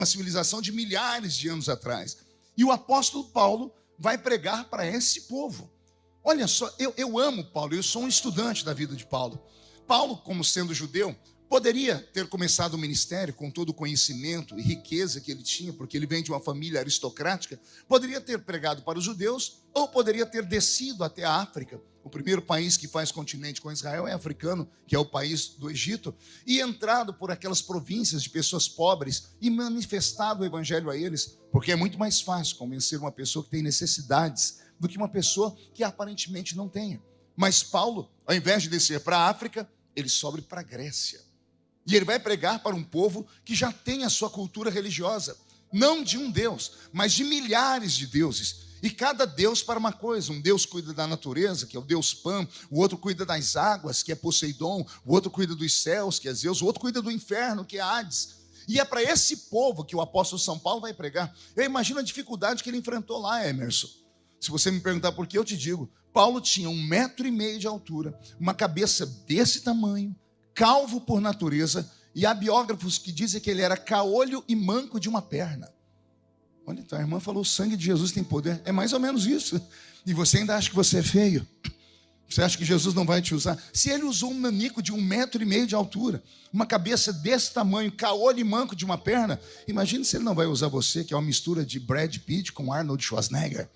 uma civilização de milhares de anos atrás. E o apóstolo Paulo vai pregar para esse povo. Olha só, eu amo Paulo, eu sou um estudante da vida de Paulo. Paulo, como sendo judeu, poderia ter começado o ministério com todo o conhecimento e riqueza que ele tinha, porque ele vem de uma família aristocrática, poderia ter pregado para os judeus, ou poderia ter descido até a África. O primeiro país que faz continente com Israel é africano, que é o país do Egito, e entrado por aquelas províncias de pessoas pobres e manifestado o evangelho a eles, porque é muito mais fácil convencer uma pessoa que tem necessidades do que uma pessoa que aparentemente não tenha. Mas Paulo, ao invés de descer para a África, ele sobe para a Grécia. E ele vai pregar para um povo que já tem a sua cultura religiosa, não de um Deus, mas de milhares de deuses. E cada Deus para uma coisa. Um Deus cuida da natureza, que é o Deus Pan. O outro cuida das águas, que é Poseidon. O outro cuida dos céus, que é Zeus. O outro cuida do inferno, que é Hades. E é para esse povo que o apóstolo São Paulo vai pregar. Eu imagino a dificuldade que ele enfrentou lá, Emerson. Se você me perguntar por que, eu te digo. Paulo tinha 1,5 metro de altura, uma cabeça desse tamanho, calvo por natureza, e há biógrafos que dizem que ele era caolho e manco de uma perna. Olha, então a irmã falou, o sangue de Jesus tem poder. É mais ou menos isso. E você ainda acha que você é feio? Você acha que Jesus não vai te usar? Se ele usou um nanico de 1,5 metro de altura, uma cabeça desse tamanho, caolho e manco de uma perna, imagine se ele não vai usar você, que é uma mistura de Brad Pitt com Arnold Schwarzenegger.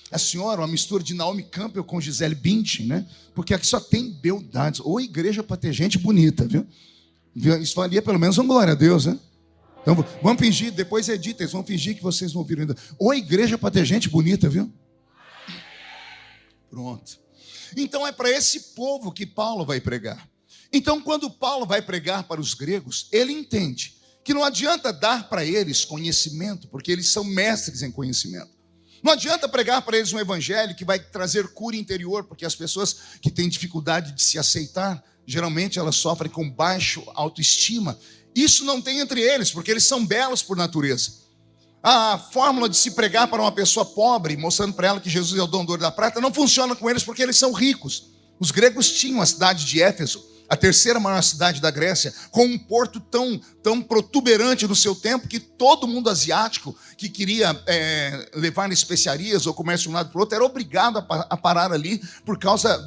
A senhora, uma mistura de Naomi Campbell com Gisele Bündchen, né? Porque aqui só tem beldades. Ou igreja para ter gente bonita, viu? Isso valia pelo menos uma glória a Deus, né? Então, vamos fingir, depois edita, eles vão fingir que vocês não ouviram ainda. Ou igreja para ter gente bonita, viu? Pronto. Então é para esse povo que Paulo vai pregar. Então, quando Paulo vai pregar para os gregos, ele entende que não adianta dar para eles conhecimento, porque eles são mestres em conhecimento. Não adianta pregar para eles um evangelho que vai trazer cura interior, porque as pessoas que têm dificuldade de se aceitar, geralmente elas sofrem com baixa autoestima. Isso não tem entre eles, porque eles são belos por natureza. A fórmula de se pregar para uma pessoa pobre, mostrando para ela que Jesus é o dono da prata, não funciona com eles porque eles são ricos. Os gregos tinham a cidade de Éfeso, a terceira maior cidade da Grécia, com um porto tão protuberante no seu tempo que todo mundo asiático que queria levar especiarias ou comércio de um lado para o outro era obrigado a parar ali por causa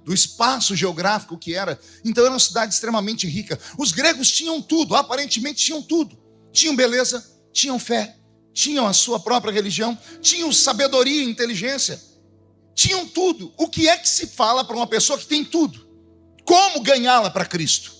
do espaço geográfico que era. Então era uma cidade extremamente rica. Os gregos tinham tudo, aparentemente tinham tudo. Tinham beleza, tinham fé, tinham a sua própria religião, tinham sabedoria e inteligência. Tinham tudo. O que é que se fala para uma pessoa que tem tudo? Como ganhá-la para Cristo?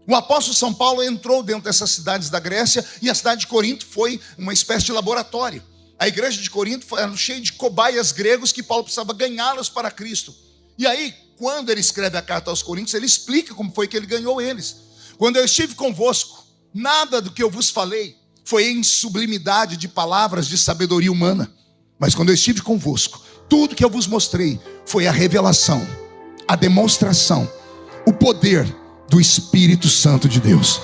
O apóstolo São Paulo entrou dentro dessas cidades da Grécia e a cidade de Corinto foi uma espécie de laboratório. A igreja de Corinto era cheia de cobaias gregos que Paulo precisava ganhá-los para Cristo. E aí, quando ele escreve a carta aos Coríntios, ele explica como foi que ele ganhou eles. Quando eu estive convosco, nada do que eu vos falei foi em sublimidade de palavras de sabedoria humana. Mas quando eu estive convosco, tudo que eu vos mostrei foi a revelação, a demonstração, o poder do Espírito Santo de Deus.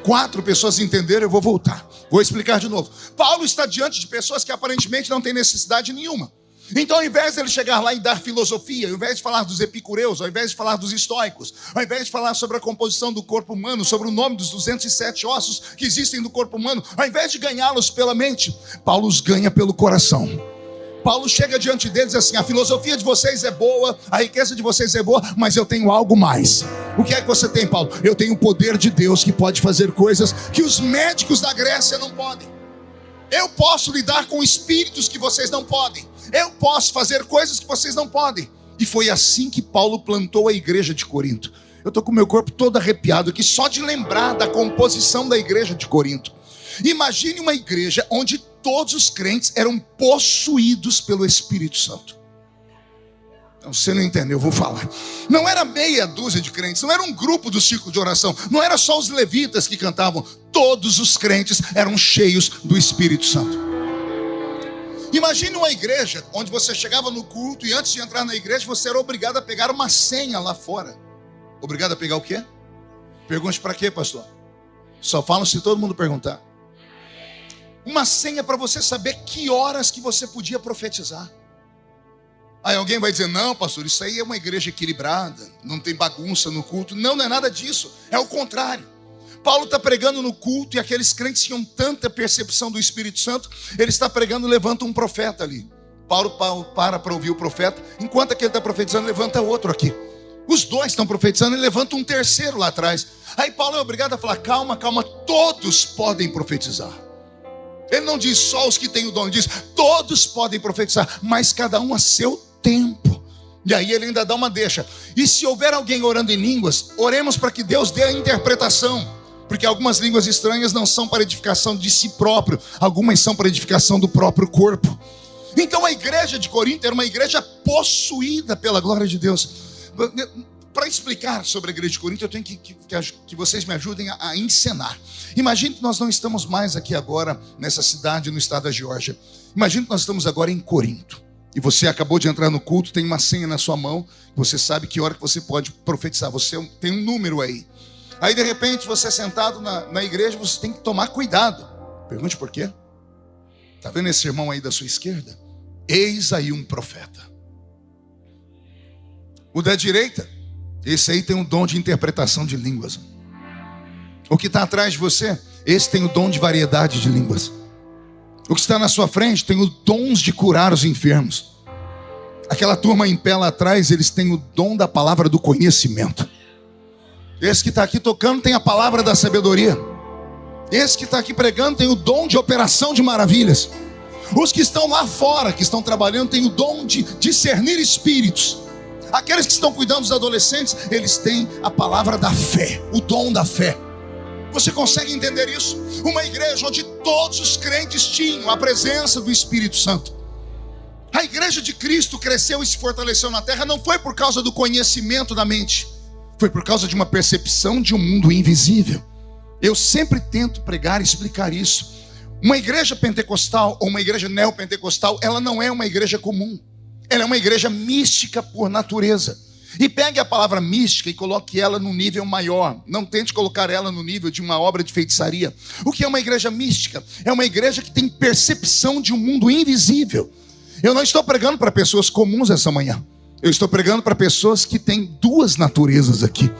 4 pessoas entenderam, eu vou voltar. Vou explicar de novo. Paulo está diante de pessoas que aparentemente não têm necessidade nenhuma. Então, ao invés de ele chegar lá e dar filosofia, ao invés de falar dos epicureus, ao invés de falar dos estoicos, ao invés de falar sobre a composição do corpo humano, sobre o nome dos 207 ossos que existem no corpo humano, ao invés de ganhá-los pela mente, Paulo os ganha pelo coração. Paulo chega diante deles e diz assim: a filosofia de vocês é boa, a riqueza de vocês é boa, mas eu tenho algo mais. O que é que você tem, Paulo? Eu tenho o poder de Deus que pode fazer coisas que os médicos da Grécia não podem. Eu posso lidar com espíritos que vocês não podem. Eu posso fazer coisas que vocês não podem. E foi assim que Paulo plantou a igreja de Corinto. Eu estou com o meu corpo todo arrepiado aqui só de lembrar da composição da igreja de Corinto. Imagine uma igreja onde todos os crentes eram possuídos pelo Espírito Santo. Então, você não entendeu, eu vou falar. Não era meia dúzia de crentes, não era um grupo do círculo de oração, não era só os levitas que cantavam. Todos os crentes eram cheios do Espírito Santo. Imagine uma igreja onde você chegava no culto e antes de entrar na igreja você era obrigado a pegar uma senha lá fora. Obrigado a pegar o quê? Pergunte para quê, pastor? Só falam se todo mundo perguntar. Uma senha para você saber que horas que você podia profetizar. Aí alguém vai dizer: não, pastor, isso aí é uma igreja equilibrada, não tem bagunça no culto. Não, não é nada disso, é o contrário. Paulo está pregando no culto e aqueles crentes tinham tanta percepção do Espírito Santo, ele está pregando, levanta um profeta ali. Paulo para ouvir o profeta, enquanto aquele está profetizando, levanta outro aqui. Os dois estão profetizando e levanta um terceiro lá atrás. Aí Paulo é obrigado a falar, calma, todos podem profetizar. Ele não diz só os que têm o dom, ele diz, todos podem profetizar, mas cada um a seu tempo. E aí ele ainda dá uma deixa. E se houver alguém orando em línguas, oremos para que Deus dê a interpretação. Porque algumas línguas estranhas não são para edificação de si próprio, algumas são para edificação do próprio corpo. Então a igreja de Corinto era uma igreja possuída pela glória de Deus. Para explicar sobre a igreja de Corinto, eu tenho que vocês me ajudem a encenar. Imagine que nós não estamos mais aqui agora nessa cidade no estado da Geórgia. Imagine que nós estamos agora em Corinto. E você acabou de entrar no culto, tem uma senha na sua mão, você sabe que hora que você pode profetizar, você tem um número aí. Aí de repente você sentado na igreja, você tem que tomar cuidado. Pergunte por quê? Está vendo esse irmão aí da sua esquerda? Eis aí um profeta. O da direita, esse aí tem um dom de interpretação de línguas. O que está atrás de você, esse tem o dom de variedade de línguas. O que está na sua frente tem os dons de curar os enfermos. Aquela turma em pé lá atrás, eles têm o dom da palavra do conhecimento. Esse que está aqui tocando tem a palavra da sabedoria. Esse que está aqui pregando tem o dom de operação de maravilhas. Os que estão lá fora, que estão trabalhando, têm o dom de discernir espíritos. Aqueles que estão cuidando dos adolescentes, eles têm a palavra da fé, o dom da fé. Você consegue entender isso? Uma igreja onde todos os crentes tinham a presença do Espírito Santo. A igreja de Cristo cresceu e se fortaleceu na terra não foi por causa do conhecimento da mente, foi por causa de uma percepção de um mundo invisível. Eu sempre tento pregar e explicar isso. Uma igreja pentecostal ou uma igreja neopentecostal, ela não é uma igreja comum. Ela é uma igreja mística por natureza. E pegue a palavra mística e coloque ela num nível maior. Não tente colocar ela no nível de uma obra de feitiçaria. O que é uma igreja mística? É uma igreja que tem percepção de um mundo invisível. Eu não estou pregando para pessoas comuns essa manhã. Eu estou pregando para pessoas que têm duas naturezas aqui.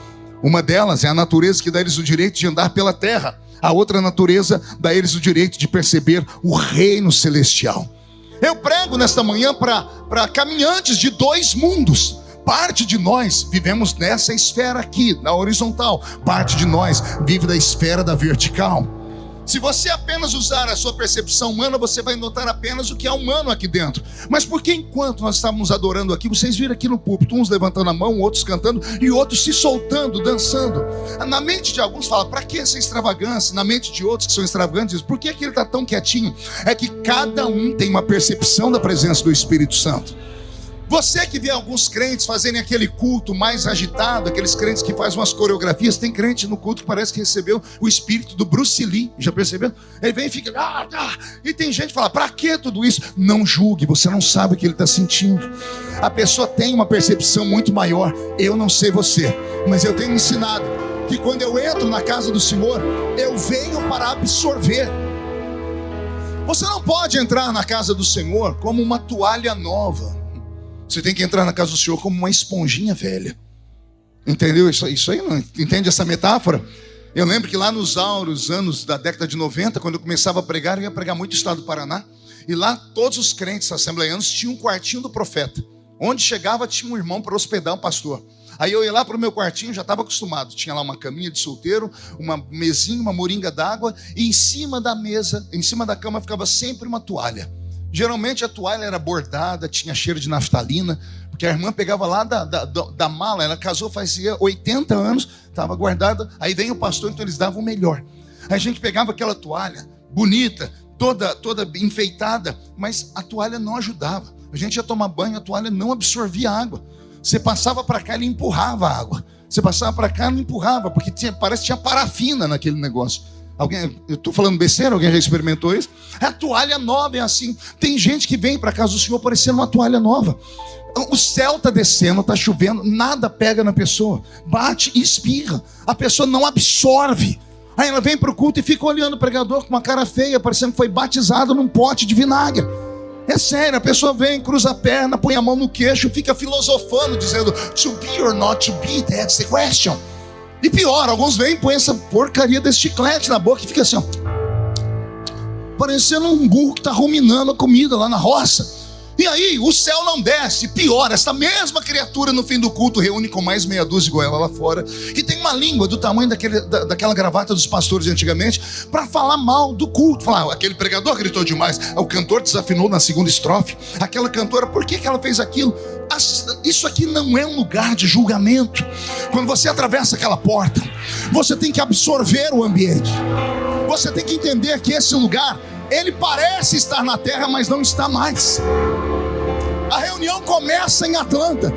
Uma delas é a natureza que dá eles o direito de andar pela terra. A outra natureza dá eles o direito de perceber o reino celestial. Eu prego nesta manhã para caminhantes de dois mundos. Parte de nós vivemos nessa esfera aqui, na horizontal. Parte de nós vive da esfera da vertical. Se você apenas usar a sua percepção humana, você vai notar apenas o que é humano aqui dentro. Mas por que enquanto nós estávamos adorando aqui, vocês viram aqui no púlpito, uns levantando a mão, outros cantando e outros se soltando, dançando. Na mente de alguns fala, para que essa extravagância? Na mente de outros que são extravagantes, por que ele está tão quietinho? É que cada um tem uma percepção da presença do Espírito Santo. Você que vê alguns crentes fazerem aquele culto mais agitado, aqueles crentes que fazem umas coreografias, tem crente no culto que parece que recebeu o espírito do Bruce Lee, já percebeu? Ele vem e fica, e tem gente que fala, para que tudo isso? Não julgue, você não sabe o que ele está sentindo. A pessoa tem uma percepção muito maior. Eu não sei você, mas eu tenho ensinado que quando eu entro na casa do Senhor, eu venho para absorver. Você não pode entrar na casa do Senhor como uma toalha nova. Você tem que entrar na casa do Senhor como uma esponjinha velha. Entendeu? Isso aí, não entende essa metáfora? Eu lembro que lá nos áureos anos da década de 90, quando eu começava a pregar, eu ia pregar muito no estado do Paraná. E lá todos os crentes assembleianos tinham um quartinho do profeta. Onde chegava tinha um irmão para hospedar um pastor. Aí eu ia lá para o meu quartinho, já estava acostumado. Tinha lá uma caminha de solteiro, uma mesinha, uma moringa d'água. E em cima da mesa, em cima da cama ficava sempre uma toalha. Geralmente a toalha era bordada, tinha cheiro de naftalina, porque a irmã pegava lá da mala, ela casou fazia 80 anos, estava guardada, aí vem o pastor, então eles davam o melhor. Aí a gente pegava aquela toalha, bonita, toda enfeitada, mas a toalha não ajudava. A gente ia tomar banho, a toalha não absorvia água. Você passava para cá, ele empurrava a água. Você passava para cá, ele empurrava, porque parece que tinha parafina naquele negócio. Eu estou falando besteira? Alguém já experimentou isso? A toalha nova é assim. Tem gente que vem para casa do Senhor parecendo uma toalha nova. O céu está descendo, está chovendo, nada pega na pessoa. Bate e espirra. A pessoa não absorve. Aí ela vem para o culto e fica olhando o pregador com uma cara feia, parecendo que foi batizado num pote de vinagre. É sério, a pessoa vem, cruza a perna, põe a mão no queixo, fica filosofando, dizendo to be or not to be, that's the question. E pior, alguns vêm e põem essa porcaria desse chiclete na boca e fica assim, ó, parecendo um burro que está ruminando a comida lá na roça. E aí o céu não desce. Pior, essa mesma criatura no fim do culto reúne com mais meia dúzia igual ela lá fora, que tem uma língua do tamanho daquela gravata dos pastores de antigamente, para falar mal do culto. Falar, aquele pregador gritou demais, o cantor desafinou na segunda estrofe, aquela cantora, por que ela fez aquilo? Isso aqui não é um lugar de julgamento. Quando você atravessa aquela porta, você tem que absorver o ambiente. Você tem que entender que esse lugar, ele parece estar na terra, mas não está mais. A reunião começa em Atlanta.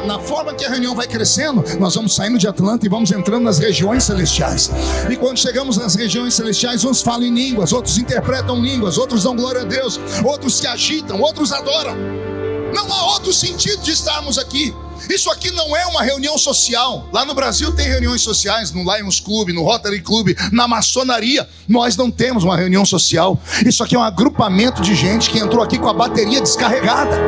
Na forma que a reunião vai crescendo, nós vamos saindo de Atlanta e vamos entrando nas regiões celestiais. E quando chegamos nas regiões celestiais, uns falam em línguas, outros interpretam línguas, outros dão glória a Deus, outros se agitam, outros adoram. Não há outro sentido de estarmos aqui. Isso aqui não é uma reunião social. Lá no Brasil tem reuniões sociais, no Lions Club, no Rotary Club, na maçonaria. Nós não temos uma reunião social. Isso aqui é um agrupamento de gente que entrou aqui com a bateria descarregada.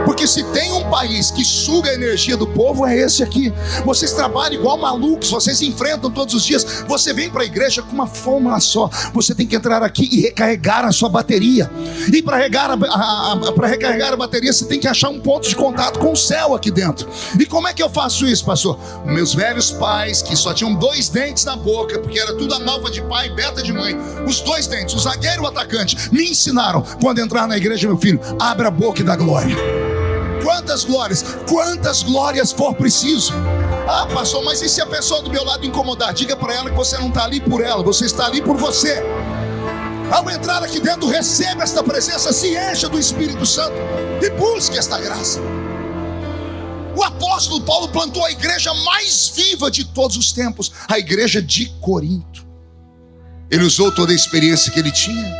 Porque se tem um país que suga a energia do povo, é esse aqui. Vocês trabalham igual malucos, vocês se enfrentam todos os dias. Você vem para a igreja com uma fórmula só. Você tem que entrar aqui e recarregar a sua bateria. E para recarregar a bateria, você tem que achar um ponto de contato com o céu aqui dentro. E como é que eu faço isso, pastor? Meus velhos pais, que só tinham 2 dentes na boca, porque era tudo analfa de pai e beta de mãe, os 2 dentes, o zagueiro e o atacante, me ensinaram, quando entrar na igreja, meu filho, abra a boca e dá glória. Quantas glórias for preciso. Ah, pastor, mas e se a pessoa do meu lado incomodar? Diga para ela que você não está ali por ela, você está ali por você. Ao entrar aqui dentro, receba esta presença, se encha do Espírito Santo e busque esta graça. O apóstolo Paulo plantou a igreja mais viva de todos os tempos, a igreja de Corinto. Ele usou toda a experiência que ele tinha.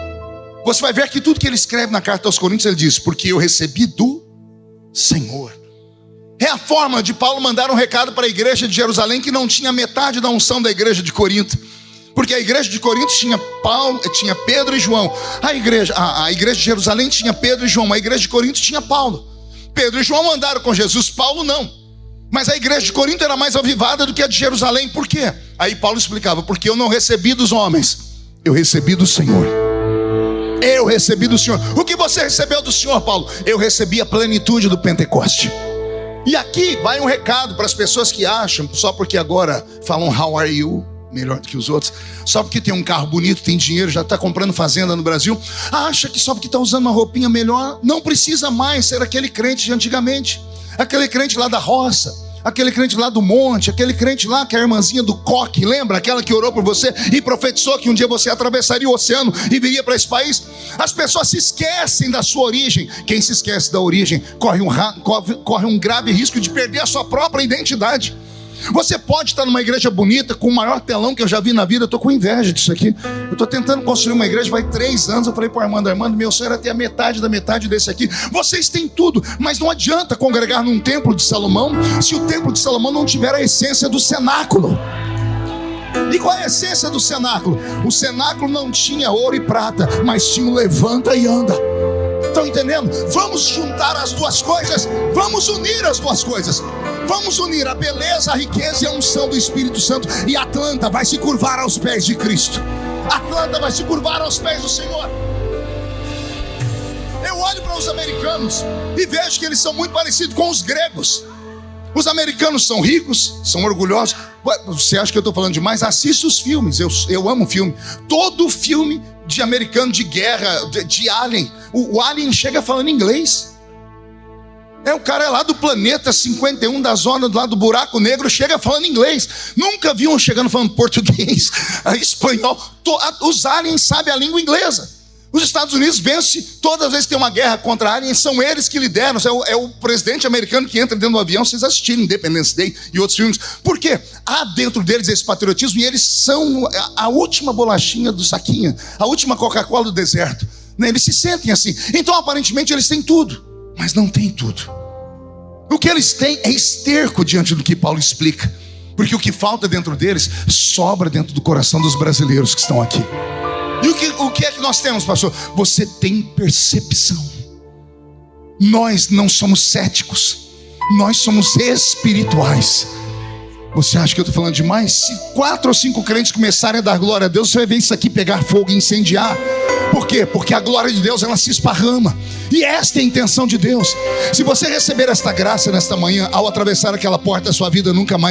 Você vai ver que tudo que ele escreve na carta aos Coríntios, ele diz, porque eu recebi do Senhor. É a forma de Paulo mandar um recado para a igreja de Jerusalém, que não tinha metade da unção da igreja de Corinto. Porque a igreja de Corinto tinha Pedro e João. A igreja de Jerusalém tinha Pedro e João. A igreja de Corinto tinha Paulo. Pedro e João andaram com Jesus, Paulo não. Mas a igreja de Corinto era mais avivada do que a de Jerusalém. Por quê? Aí Paulo explicava, porque eu não recebi dos homens, eu recebi do Senhor. Eu recebi do Senhor. O que você recebeu do Senhor, Paulo? Eu recebi a plenitude do Pentecoste. E aqui vai um recado para as pessoas que acham, só porque agora falam how are you, melhor do que os outros, só porque tem um carro bonito, tem dinheiro, já está comprando fazenda no Brasil, acha que só porque está usando uma roupinha melhor, não precisa mais ser aquele crente de antigamente, aquele crente lá da roça, aquele crente lá do monte, aquele crente lá que é a irmãzinha do coque, lembra? Aquela que orou por você e profetizou que um dia você atravessaria o oceano e viria para esse país. As pessoas se esquecem da sua origem. Quem se esquece da origem corre um grave risco de perder a sua própria identidade. Você pode estar numa igreja bonita, com o maior telão que eu já vi na vida. Eu estou com inveja disso aqui. Eu estou tentando construir uma igreja, vai 3 anos. Eu falei para o Armando, meu sonho era ter a metade da metade desse aqui. Vocês têm tudo, mas não adianta congregar num templo de Salomão, se o templo de Salomão não tiver a essência do cenáculo. E qual é a essência do cenáculo? O cenáculo não tinha ouro e prata, mas tinha o levanta e anda. Estão entendendo? Vamos juntar as duas coisas. Vamos unir as duas coisas. Vamos unir a beleza, a riqueza e a unção do Espírito Santo. E Atlanta vai se curvar aos pés de Cristo. Atlanta vai se curvar aos pés do Senhor. Eu olho para os americanos e vejo que eles são muito parecidos com os gregos. Os americanos são ricos, são orgulhosos. Você acha que eu estou falando demais? Assista os filmes, eu amo filme. Todo filme de americano, de guerra, de alien, o alien chega falando inglês. O cara lá do planeta 51, da zona do lado do buraco negro, chega falando inglês. Nunca vi um chegando falando português, espanhol. Os aliens sabem a língua inglesa. Os Estados Unidos vencem todas as vezes que tem uma guerra contra aliens, são eles que lideram. É o presidente americano que entra dentro do avião. Vocês assistiram Independence Day e outros filmes. Por quê? Há dentro deles esse patriotismo, e eles são a última bolachinha do saquinho, a última Coca-Cola do deserto. Eles se sentem assim. Então aparentemente eles têm tudo, mas não têm tudo. O que eles têm é esterco diante do que Paulo explica. Porque o que falta dentro deles sobra dentro do coração dos brasileiros que estão aqui. E o que é que nós temos, pastor? Você tem percepção. Nós não somos céticos, nós somos espirituais. Você acha que eu estou falando demais? Se 4 ou 5 crentes começarem a dar glória a Deus, você vai ver isso aqui pegar fogo e incendiar. Por quê? Porque a glória de Deus, ela se esparrama. E esta é a intenção de Deus. Se você receber esta graça nesta manhã, ao atravessar aquela porta, a sua vida nunca mais